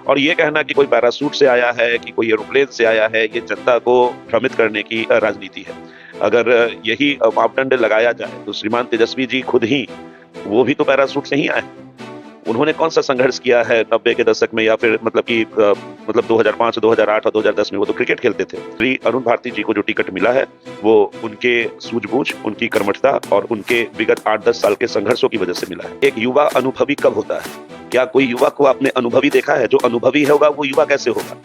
और ये कहना कि कोई पैरासूट से आया है, कि कोई एरोप्लेन से आया है, ये जनता को भ्रमित करने की राजनीति है। अगर यही मापदंड लगाया जाए तो श्रीमान तेजस्वी जी खुद ही, वो भी तो पैरासूट से ही आए। उन्होंने कौन सा संघर्ष किया है 90 के दशक में, या फिर मतलब कि 2005, 2008 और 2010 में? वो तो क्रिकेट खेलते थे। श्री अरुण भारती जी को जो टिकट मिला है वो उनके सूझबूझ, उनकी कर्मठता और उनके विगत 8-10 साल के संघर्षों की वजह से मिला है। एक युवा अनुभवी कब होता है? क्या कोई युवा को आपने अनुभवी देखा है? जो अनुभवी होगा वो युवा कैसे होगा?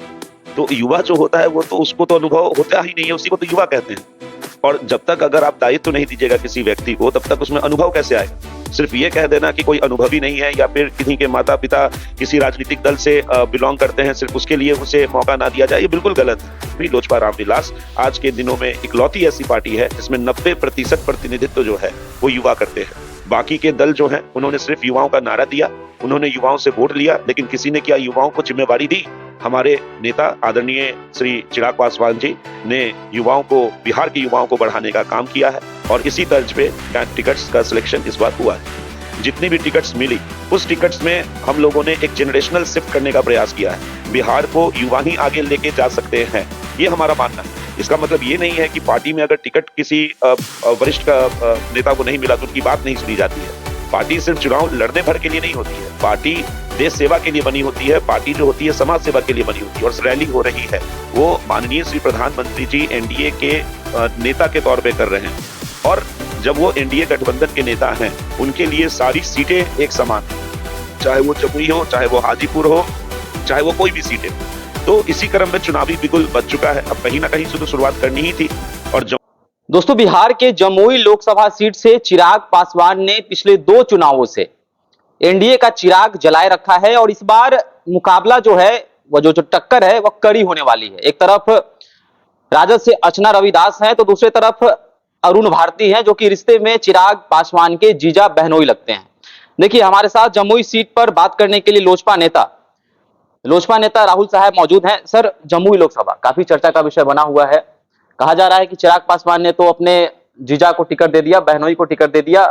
तो युवा जो होता है वो तो, उसको तो अनुभव होता ही नहीं है, उसी को तो युवा कहते हैं। और जब तक अगर आप दायित्व नहीं दीजिएगा किसी व्यक्ति को, तब तक उसमें अनुभव कैसे आएगा? सिर्फ ये कह देना कि कोई अनुभवी नहीं है, या फिर किसी के माता पिता किसी राजनीतिक दल से बिलोंग करते हैं, सिर्फ उसके लिए उसे मौका ना दिया जाए, ये बिल्कुल गलत है। लोजपा रामविलास आज के दिनों में इकलौती ऐसी पार्टी है जिसमें 90% प्रतिनिधित्व जो है वो युवा करते हैं। बाकी के दल जो हैं उन्होंने सिर्फ युवाओं का नारा दिया, उन्होंने युवाओं से वोट लिया, लेकिन किसी ने क्या युवाओं को जिम्मेवारी दी? हमारे नेता आदरणीय श्री चिराग पासवान जी ने युवाओं को, बिहार के युवाओं को बढ़ाने का काम किया है, और इसी तर्ज पे टिकट्स का सिलेक्शन इस बार हुआ है। जितनी भी टिकट्स मिली, उस टिकट्स में हम लोगों ने एक जनरेशनल शिफ्ट करने का प्रयास किया है। बिहार को युवा ही आगे लेके जा सकते हैं, ये हमारा मानना है। इसका मतलब ये नहीं है कि पार्टी में अगर टिकट किसी वरिष्ठ नेता को नहीं मिला तो उनकी बात नहीं सुनी जाती है। पार्टी सिर्फ चुनाव लड़ने भर के लिए नहीं होती है, पार्टी देश सेवा के लिए बनी होती है, पार्टी जो होती है समाज सेवा के लिए बनी होती है। और रैली हो रही है वो माननीय श्री प्रधानमंत्री जी एनडीए के नेता के तौर पे कर रहे हैं, और जब वो एनडीए गठबंधन के नेता हैं, उनके लिए सारी सीटें एक समान है, चाहे वो जमुई हो, चाहे वो हाजीपुर हो, चाहे वो कोई भी सीटें। तो इसी क्रम में चुनावी बिगुल बच चुका है, अब कहीं ना कहीं से तो शुरुआत करनी ही थी। और दोस्तों, बिहार के जमुई लोकसभा सीट से चिराग पासवान ने पिछले 2 चुनावों से एनडीए का चिराग जलाए रखा है, और इस बार मुकाबला जो है, वो जो टक्कर है, वह कड़ी होने वाली है। एक तरफ राजद से अर्चना रविदास हैं, तो दूसरी तरफ अरुण भारती हैं, जो कि रिश्ते में चिराग पासवान के जीजा बहनोई लगते हैं। देखिए, हमारे साथ जमुई सीट पर बात करने के लिए लोजपा नेता राहुल साहब मौजूद हैं। सर, जमुई लोकसभा काफी चर्चा का विषय बना हुआ है। कहा जा रहा है कि चिराग पासवान ने तो अपने जीजा को टिकट दे दिया, बहनोई को टिकट दे दिया,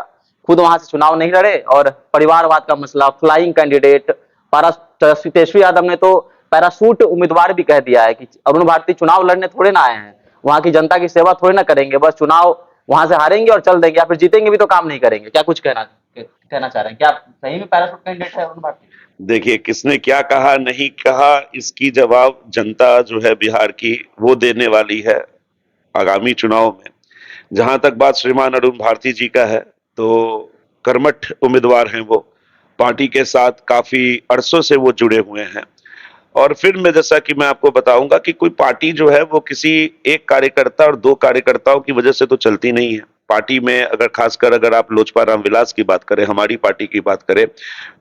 खुद वहां से चुनाव नहीं लड़े, और परिवारवाद का मसला, फ्लाइंग कैंडिडेट, तेजस्वी यादव ने तो पैरासूट उम्मीदवार भी कह दिया है कि अरुण भारती चुनाव लड़ने थोड़े ना आए हैं, वहां की जनता की सेवा थोड़े ना करेंगे, बस चुनाव वहां से हारेंगे और चल देंगे, या फिर जीतेंगे भी तो काम नहीं करेंगे। क्या कुछ कहना चाह रहे हैं? क्या सही में पैरासूट कैंडिडेट है अरुण भारती? देखिए, किसने क्या कहा नहीं कहा, इसकी जवाब जनता जो है बिहार की, वो देने वाली है आगामी चुनाव में। जहां तक बात श्रीमान अरुण भारती जी का है, तो कर्मठ उम्मीदवार हैं वो, पार्टी के साथ काफी अरसों से वो जुड़े हुए हैं। और फिर मैं, जैसा कि मैं आपको बताऊंगा कि कोई पार्टी जो है वो किसी एक कार्यकर्ता और 2 कार्यकर्ताओं की वजह से तो चलती नहीं है। पार्टी में अगर खासकर अगर आप लोजपा रामविलास की बात करें, हमारी पार्टी की बात करें,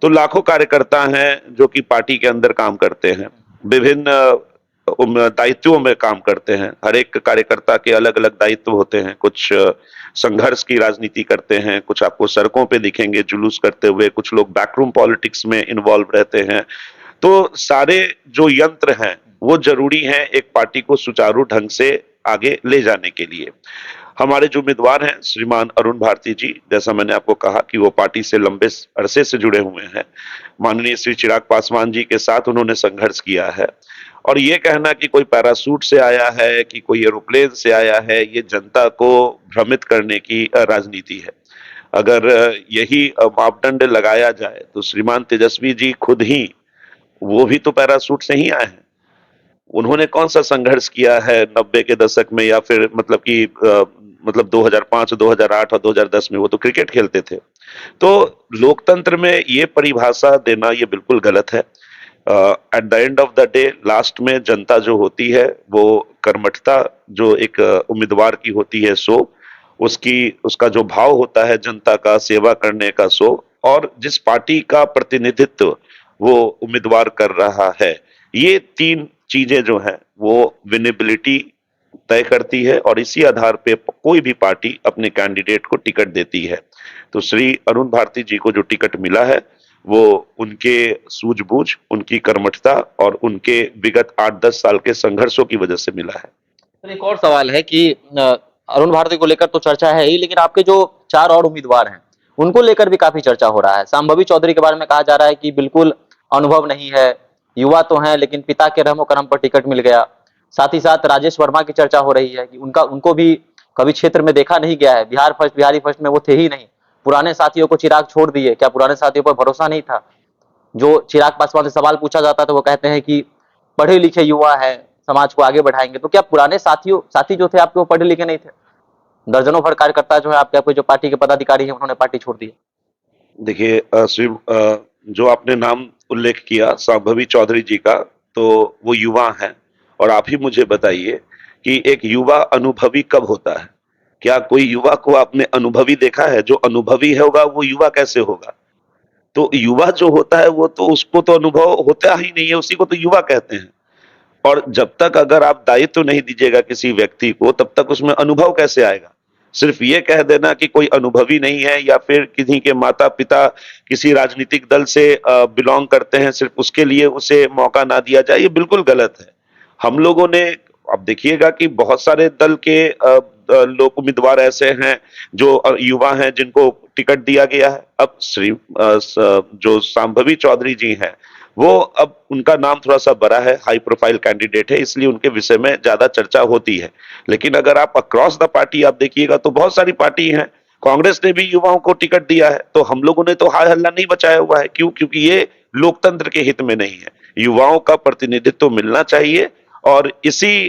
तो लाखों कार्यकर्ता हैं जो कि पार्टी के अंदर काम करते हैं, विभिन्न दायित्वों में काम करते हैं। हर एक कार्यकर्ता के अलग अलग दायित्व होते हैं। कुछ संघर्ष की राजनीति करते हैं, कुछ आपको सड़कों पे दिखेंगे जुलूस करते हुए, कुछ लोग बैकरूम पॉलिटिक्स में इन्वॉल्व रहते हैं। तो सारे जो यंत्र हैं वो जरूरी हैं एक पार्टी को सुचारू ढंग से आगे ले जाने के लिए। हमारे जो उम्मीदवार हैं श्रीमान अरुण भारती जी, जैसा मैंने आपको कहा कि वो पार्टी से लंबे अरसे से जुड़े हुए हैं, माननीय श्री चिराग पासवान जी के साथ उन्होंने संघर्ष किया है। और ये कहना कि कोई पैरासूट से आया है, कि कोई एरोप्लेन से आया है, ये जनता को भ्रमित करने की राजनीति है। अगर यही मापदंड लगाया जाए तो श्रीमान तेजस्वी जी खुद ही, वो भी तो पैरासूट से ही आए हैं। उन्होंने कौन सा संघर्ष किया है 90 के दशक में, या फिर मतलब कि 2005, 2008 और 2010 में? वो तो क्रिकेट खेलते थे। तो लोकतंत्र में ये परिभाषा देना ये बिल्कुल गलत है। At the end of the day, last में जनता जो होती है वो कर्मठता जो एक उम्मीदवार की होती है, सो उसका जो भाव होता है जनता का सेवा करने का, सो, और जिस पार्टी का प्रतिनिधित्व वो उम्मीदवार कर रहा है, ये 3 चीजें जो हैं वो विनेबिलिटी तय करती है, और इसी आधार पे कोई भी पार्टी अपने कैंडिडेट को टिकट देती है। तो श्री अरुण भारती जी को जो टिकट मिला है वो उनके सूझबूझ, उनकी कर्मठता और उनके विगत 8-10 साल के संघर्षों की वजह से मिला है। तो एक और सवाल है कि अरुण भारती को लेकर तो चर्चा है ही, लेकिन आपके जो 4 और उम्मीदवार हैं उनको लेकर भी काफी चर्चा हो रहा है। संभवी चौधरी के बारे में कहा जा रहा है कि बिल्कुल अनुभव नहीं है, युवा तो हैं लेकिन पिता के रहमो करम पर टिकट मिल गया। साथ ही साथ राजेश वर्मा की चर्चा हो रही है कि उनको भी कभी क्षेत्र में देखा नहीं गया है। बिहार फर्स्ट, बिहारी फर्स्ट में वो थे ही नहीं। पुराने साथियों को चिराग छोड़ दिए, क्या पुराने साथियों पर भरोसा नहीं था? जो चिराग पासवान से सवाल पूछा जाता था वो कहते हैं कि पढ़े लिखे युवा है, समाज को आगे बढ़ाएंगे। तो क्या पुराने साथी जो थे आपके वो पढ़े लिखे नहीं थे? दर्जनों भर कार्यकर्ता जो है आपके जो पार्टी के पदाधिकारी हैं उन्होंने पार्टी छोड़ दी। देखिए जो आपने नाम उल्लेख किया सांभवी चौधरी जी का, तो वो युवा हैं। और आप ही मुझे बताइए कि एक युवा अनुभवी कब होता है? क्या कोई युवा को आपने अनुभवी देखा है? जो अनुभवी है होगा वो युवा कैसे होगा? तो युवा जो होता है वो तो उसको तो अनुभव होता ही नहीं है, उसी को तो युवा कहते हैं। और जब तक अगर आप दायित्व नहीं दीजिएगा किसी व्यक्ति को, तब तक उसमें अनुभव कैसे आएगा? सिर्फ ये कह देना कि कोई अनुभवी नहीं है या फिर किसी के माता पिता किसी राजनीतिक दल से बिलोंग करते हैं, सिर्फ उसके लिए उसे मौका ना दिया जाए, ये बिल्कुल गलत है। हम लोगों ने, अब देखिएगा कि बहुत सारे दल के लोग उम्मीदवार ऐसे हैं जो युवा हैं जिनको टिकट दिया गया है। अब जो सांभवी चौधरी जी हैं, वो अब उनका नाम थोड़ा सा बड़ा है, हाई प्रोफाइल कैंडिडेट है, इसलिए उनके विषय में ज्यादा चर्चा होती है। लेकिन अगर आप अक्रॉस द पार्टी आप देखिएगा तो बहुत सारी पार्टी हैं। कांग्रेस ने भी युवाओं को टिकट दिया है, तो हम लोगों ने तो हाय हल्ला नहीं बचाया हुआ है। क्यों? क्योंकि ये लोकतंत्र के हित में नहीं है। युवाओं का प्रतिनिधित्व मिलना चाहिए और इसी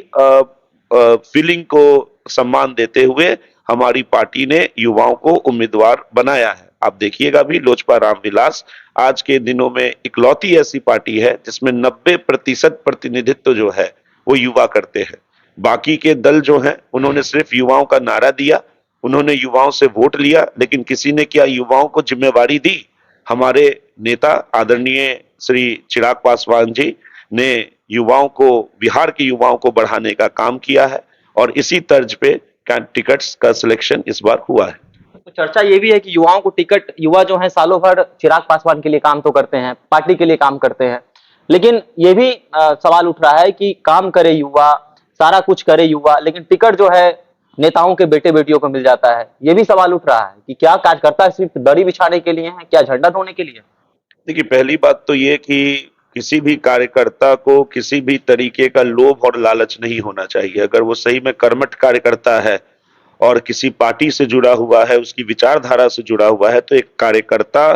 फीलिंग को सम्मान देते हुए हमारी पार्टी ने युवाओं को उम्मीदवार बनाया है। आप देखिएगा भी लोजपा रामविलास आज के दिनों में इकलौती ऐसी पार्टी है जिसमें 90% प्रतिनिधित्व जो है वो युवा करते हैं। बाकी के दल जो हैं उन्होंने सिर्फ युवाओं का नारा दिया, उन्होंने युवाओं से वोट लिया, लेकिन किसी ने क्या युवाओं को जिम्मेवारी दी? हमारे नेता आदरणीय श्री चिराग पासवान जी ने युवाओं को, बिहार के युवाओं को बढ़ाने का काम किया है और इसी तर्ज पे टिकट्स का सिलेक्शन इस बार हुआ है। तो चर्चा ये भी है कि युवाओं को टिकट, युवा जो है सालों भर चिराग पासवान के लिए काम तो करते हैं, पार्टी के लिए काम करते हैं, लेकिन ये भी सवाल उठ रहा है कि काम करे युवा, सारा कुछ करे युवा, लेकिन टिकट जो है नेताओं के बेटे बेटियों को मिल जाता है। ये भी सवाल उठ रहा है कि क्या कार्यकर्ता सिर्फ दड़ी बिछाने के लिए हैं, क्या झंडा ढोने के लिए? देखिए, पहली बात तो ये कि किसी भी कार्यकर्ता को किसी भी तरीके का लोभ और लालच नहीं होना चाहिए। अगर वो सही में कर्मठ कार्यकर्ता है और किसी पार्टी से जुड़ा हुआ है, उसकी विचारधारा से जुड़ा हुआ है, तो एक कार्यकर्ता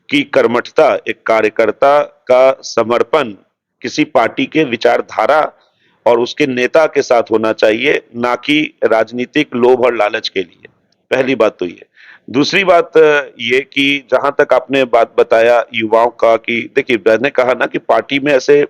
की कर्मठता, एक कार्यकर्ता का समर्पण किसी पार्टी के विचारधारा और उसके नेता के साथ होना चाहिए, ना कि राजनीतिक लोभ और लालच के लिए। पहली बात तो ये। दूसरी बात ये कि जहां तक आपने बात बताया युवाओं का, कि देखिए मैंने कहा ना कि पार्टी में ऐसे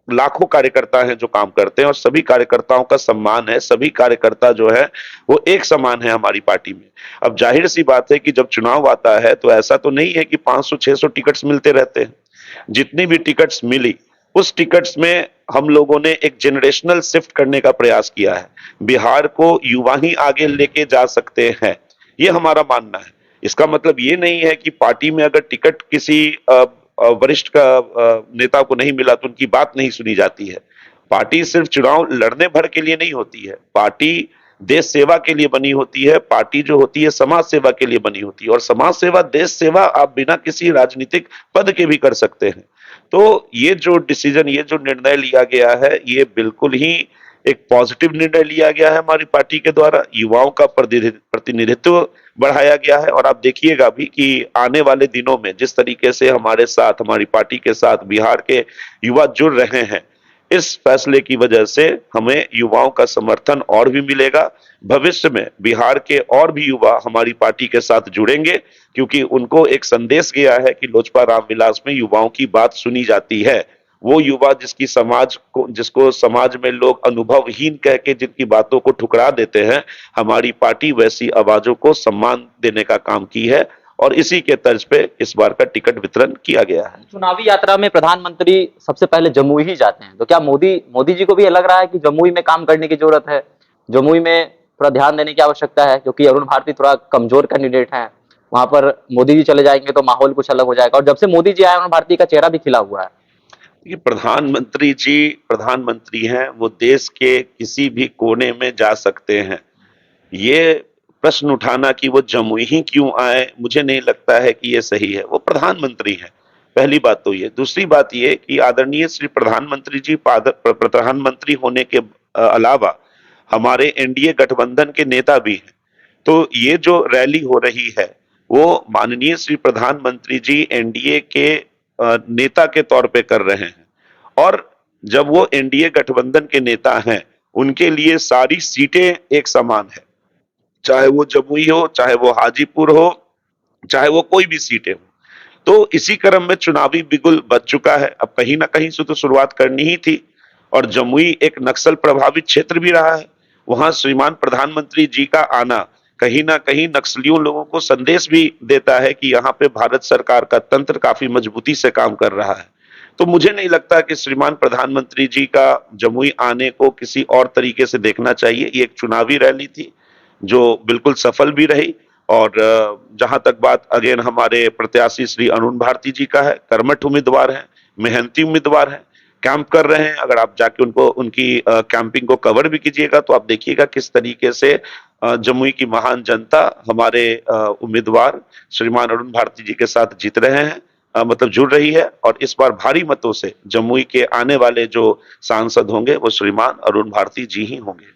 लाखों कार्यकर्ता हैं जो काम करते हैं और सभी कार्यकर्ताओं का सम्मान है। सभी कार्यकर्ता जो है वो एक समान है हमारी पार्टी में। अब जाहिर सी बात है कि जब चुनाव आता है तो ऐसा तो नहीं है कि 500-600 टिकट्स मिलते रहते हैं। जितनी भी टिकट्स मिली उस टिकट्स में हम लोगों ने एक जनरेशनल शिफ्ट करने का प्रयास किया है। बिहार को युवा ही आगे लेके जा सकते हैं, ये हमारा मानना है। इसका मतलब ये नहीं है कि पार्टी में अगर टिकट किसी वरिष्ठ का नेता को नहीं मिला तो उनकी बात नहीं सुनी जाती है। पार्टी सिर्फ चुनाव लड़ने भर के लिए नहीं होती है, पार्टी देश सेवा के लिए बनी होती है। पार्टी जो होती है समाज सेवा के लिए बनी होती है, और समाज सेवा, देश सेवा आप बिना किसी राजनीतिक पद के भी कर सकते हैं। तो ये जो डिसीजन, ये जो निर्णय लिया गया है, ये बिल्कुल ही एक पॉजिटिव निर्णय लिया गया है हमारी पार्टी के द्वारा। युवाओं का प्रतिनिधित्व बढ़ाया गया है। और आप देखिएगा भी कि आने वाले दिनों में जिस तरीके से हमारे साथ, हमारी पार्टी के साथ बिहार के युवा जुड़ रहे हैं, इस फैसले की वजह से हमें युवाओं का समर्थन और भी मिलेगा। भविष्य में बिहार के और भी युवा हमारी पार्टी के साथ जुड़ेंगे, क्योंकि उनको एक संदेश गया है कि लोजपा रामविलास में युवाओं की बात सुनी जाती है। वो युवा जिसको समाज में लोग अनुभवहीन कह के जिनकी बातों को ठुकरा देते हैं, हमारी पार्टी वैसी आवाजों को सम्मान देने का काम की है और इसी के तर्ज पे इस बार का टिकट वितरण किया गया है। चुनावी यात्रा में प्रधानमंत्री सबसे पहले जमुई ही जाते हैं, तो क्या मोदी जी को भी ये लग रहा है कि जमुई में काम करने की जरूरत है, जमुई में थोड़ा ध्यान देने की आवश्यकता है, क्योंकि अरुण भारती थोड़ा कमजोर कैंडिडेट हैं, वहां पर मोदी जी चले जाएंगे तो माहौल कुछ अलग हो जाएगा। और जब से मोदी जी आए अरुण भारती का चेहरा भी खिला हुआ है। ये प्रधानमंत्री जी प्रधानमंत्री हैं, वो देश के किसी भी कोने में जा सकते हैं। ये प्रश्न उठाना कि वो जमुई ही क्यों आए, मुझे नहीं लगता है कि ये सही है। वो प्रधानमंत्री हैं, पहली बात तो ये। दूसरी बात ये कि आदरणीय श्री प्रधानमंत्री जी प्रधानमंत्री होने के अलावा हमारे एनडीए गठबंधन के नेता भी हैं। तो ये जो रैली हो रही है वो माननीय श्री प्रधानमंत्री जी एनडीए के नेता के तौर पे कर रहे हैं, और जब वो एनडीए गठबंधन के नेता हैं उनके लिए सारी सीटें एक समान है, चाहे वो जमुई हो, चाहे वो हाजीपुर हो, चाहे वो कोई भी सीटें हो। तो इसी क्रम में चुनावी बिगुल बज चुका है। अब कहीं ना कहीं से तो शुरुआत करनी ही थी, और जमुई एक नक्सल प्रभावित क्षेत्र भी रहा है। वहां श्रीमान प्रधानमंत्री जी का आना कहीं ना कहीं नक्सलियों लोगों को संदेश भी देता है कि यहाँ पे भारत सरकार का तंत्र काफी मजबूती से काम कर रहा है। तो मुझे नहीं लगता कि श्रीमान प्रधानमंत्री जी का जमुई आने को किसी और तरीके से देखना चाहिए। ये एक चुनावी रैली थी जो बिल्कुल सफल भी रही। और जहां तक बात अगेन हमारे प्रत्याशी श्री अरुण भारती जी का है, कर्मठ उम्मीदवार हैं, मेहनती उम्मीदवार हैं, कैंप कर रहे हैं। अगर आप जाके उनको उनकी कैंपिंग को कवर भी कीजिएगा तो आप देखिएगा किस तरीके से जमुई की महान जनता हमारे उम्मीदवार श्रीमान अरुण भारती जी के साथ जीत रहे हैं, मतलब जुड़ रही है। और इस बार भारी मतों से जमुई के आने वाले जो सांसद होंगे वो श्रीमान अरुण भारती जी ही होंगे।